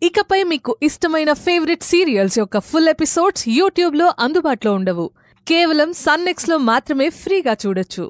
ఇకపై మీకు ఇష్టమైన ఫేవరెట్ సీరియల్స్ యొక్క ఫుల్ ఎపిసోడ్స్ యూట్యూబ్లో అందుబాటులో ఉండవు. కేవలం సన్నెక్స్లో మాత్రమే ఫ్రీగా చూడొచ్చు.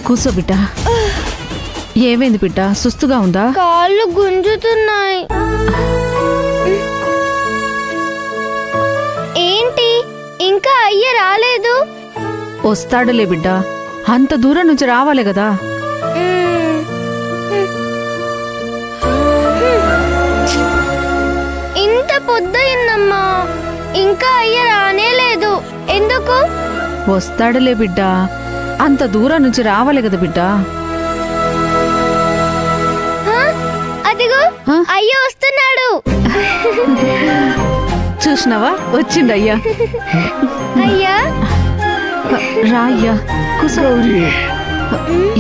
కూసో బిడ్డ. ఏమైంది బిడ్డ? సుస్తుగా ఉందా? కాళ్ళు గుంజుతున్నాయి. ఏంటి ఇంకా అయ్య రాలేదు? వస్తాడులే బిడ్డ, అంత దూరం నుంచి రావాలి కదా. ఇంత పొద్దయిందమ్మా, ఇంకా అయ్య రానేలేదు. ఎందుకు? వస్తాడులే బిడ్డ, అంత దూరం నుంచి రావాలి కదా బిడ్డ. అదిగో అయ్య వస్తున్నాడు. చూసినావా, వచ్చిండు అయ్యా. అయ్యా రా అయ్యా, కూసో.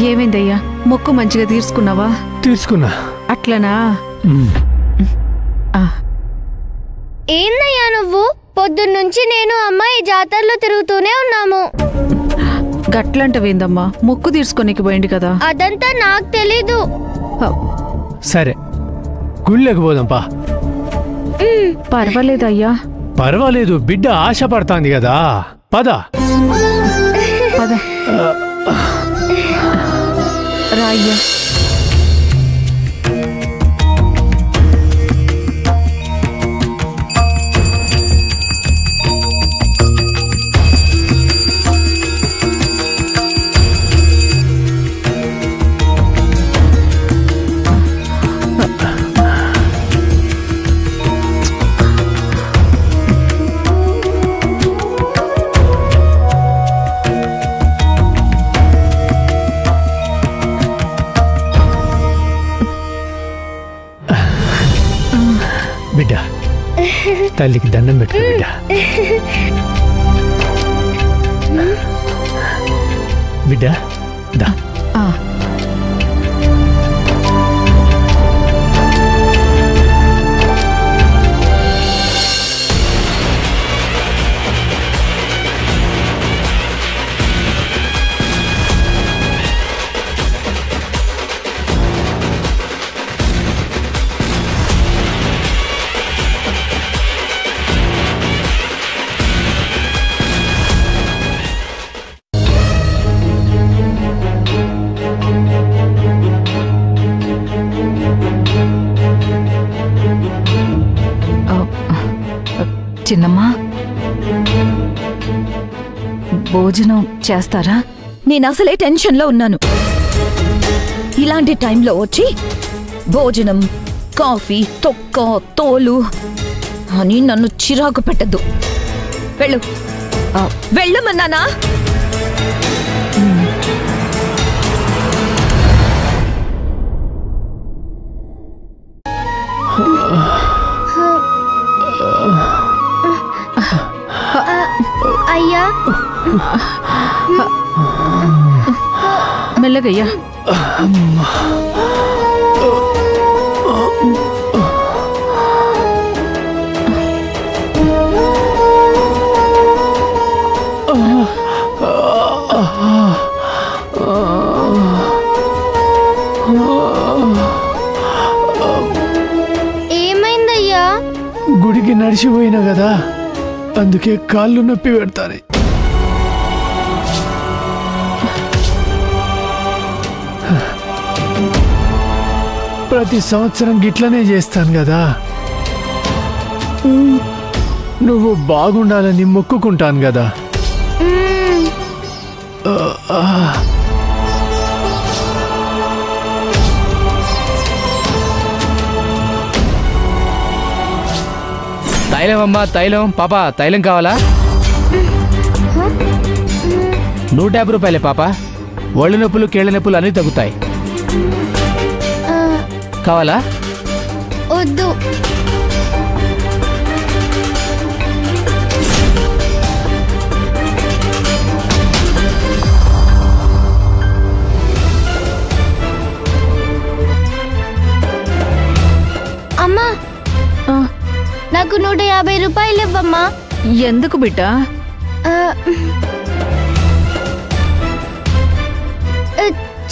ఏమైందయ్యా? మొక్కు మంచిగా తీర్చుకున్నావా? తీసుకున్నా. అట్లనా? ఏందయ్యా నువ్వు? పొద్దున్నుంచి నేను అమ్మాయి జాతరలో తిరుగుతూనే ఉన్నాము. గట్లంటవేందమ్మా, మొక్కు తీర్చుకోనికి పోయింది కదా. అదంతా నాకు తెలీదు. సరే, గుళ్ళకి పోదాంపా. పర్వాలేదయ్యా. పర్వాలేదు, బిడ్డ ఆశపడతాంది కదా. పద పద రా అయ్యా. బిడ్డ, తల్లికి దండం పెట్టుకో బిడ్డ. బిడ్డ దా. చిన్నమ్మా, భోజనం చేస్తారా? నేను అసలే టెన్షన్లో ఉన్నాను. ఇలాంటి టైంలో వచ్చి భోజనం, కాఫీ, తొక్క, తోలు అని నన్ను చిరాకు పెట్టద్దు. వెళ్ళు, వెళ్ళమన్నానా? అయ్యా మెల్లగయ్యా. ఏమైందయ్యా? గుడికి నడిచిపోయినా కదా, అందుకే కాళ్ళు నొప్పి పెడతాయి. ప్రతి సంవత్సరం గిట్లనే చేస్తాను కదా. నువ్వు బాగుండాలని మొక్కుకుంటాను కదా. తైలం అమ్మా తైలం. పాప తైలం కావాలా? 150 రూపాయలే పాప. ఒళ్ళు నొప్పులు కీళ్ళ నొప్పులు అన్నీ తగ్గుతాయి. కావాలా? వద్దు. అమ్మా నాకు 150 రూపాయలు ఇవ్వమ్మా. ఎందుకు బిడ్డా?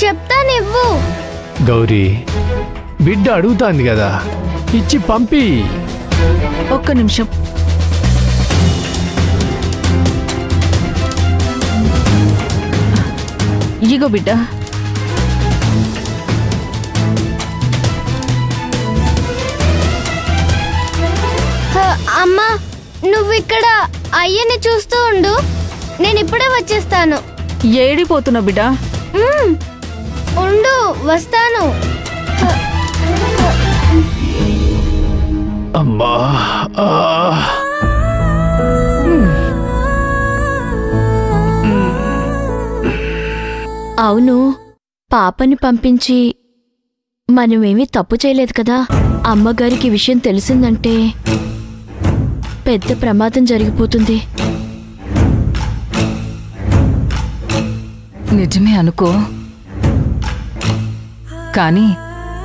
చెప్తానివ్వు. గౌరీ, బిడ్డ అడుగుతాంది కదా, ఇచ్చి పంపి. ఒక్క నిమిషం. ఇగో బిడ్డా. అమ్మా నువ్వు ఇక్కడ అయ్యని చూస్తూ ఉండు, నేను ఇప్పుడే వచ్చేస్తాను. ఏడిపోతున్నావు బిడ్డా? ఉండు, వస్తాను. అమ్మా అవును, పాపని పంపించి మనమేమీ తప్పు చేయలేదు కదా. అమ్మగారికి విషయం తెలిసిందంటే పెద్ద ప్రమాదం జరిగిపోతుంది. నిజమే అనుకో, కానీ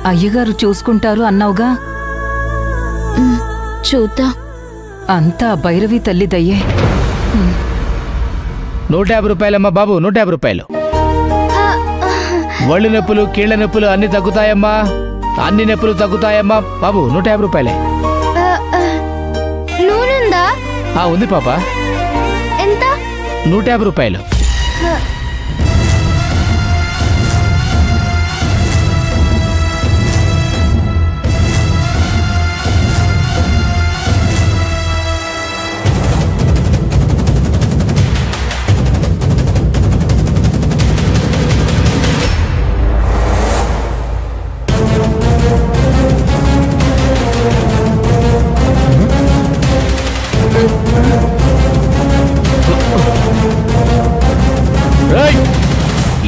అయ్యగారు చూసుకుంటారు అన్నావుగా. చూద్దాం. అంతా భైరవి తల్లి దయ్యే. 150 రూపాయలమ్మా బాబు, 150 రూపాయలు. ఒళ్ళు నొప్పులు కీళ్ళ నొప్పులు అన్ని తగ్గుతాయమ్మా. అన్ని నొప్పులు తగ్గుతాయమ్మా బాబు. 150 రూపాయలే. నూనెందా? ఉంది పాప. ఎంత? 150 రూపాయలు.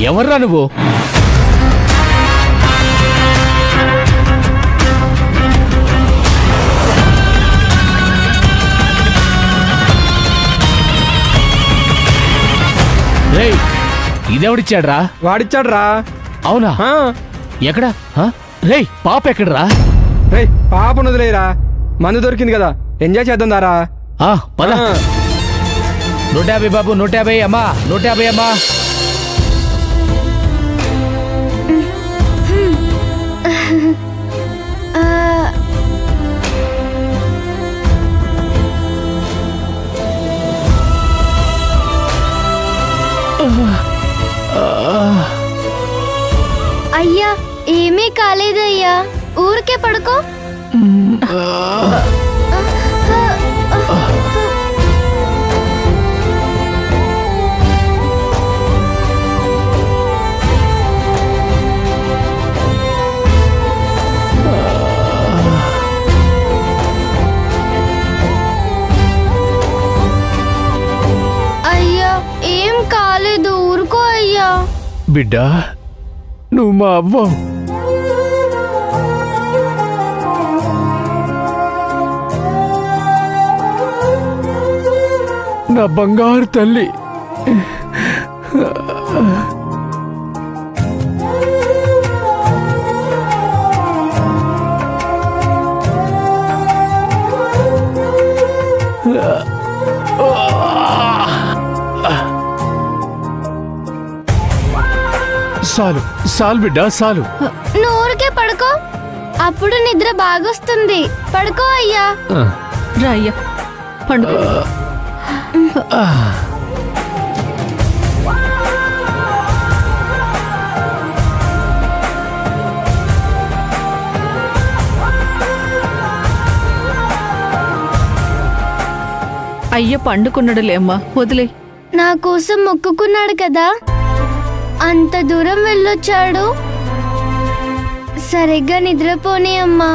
ఎవర్రా నువ్వు? రేయ్, ఇదెవడిచ్చాడ్రా? వాడిచ్చాడ్రా. అవునా? ఎక్కడా? రేయ్, పాప ఎక్కడరా? రేయ్, పాపను వదిలేరా, మందు దొరికింది కదా, ఎంజాయ్ చేద్దాం దారా. పద. 150 బాబు, 150 అమ్మా, 150 అమ్మా. అయ్యా ఏమీ కాలేదయ్యా, ఊరికే పడుకో. అయ్యా ఏం కాలేదు, ఊరుకో అయ్యా. బిడ్డా, నువ్వు మా అవ్వ. నా బంగారు తల్లి. సాలు సాలు బిడ్డా, సాలు. నువ్వు ఊరికే పడుకో, అప్పుడు నిద్ర బాగొస్తుంది. పడుకో అయ్యా. రా అయ్యా, పండుకో. అయ్య పండుకున్నాడులే అమ్మా, వదిలే. నా కోసం మొక్కుకున్నాడు కదా, అంత దూరం వెళ్ళొచ్చాడు. సరిగ్గా నిద్రపోనీ అమ్మా.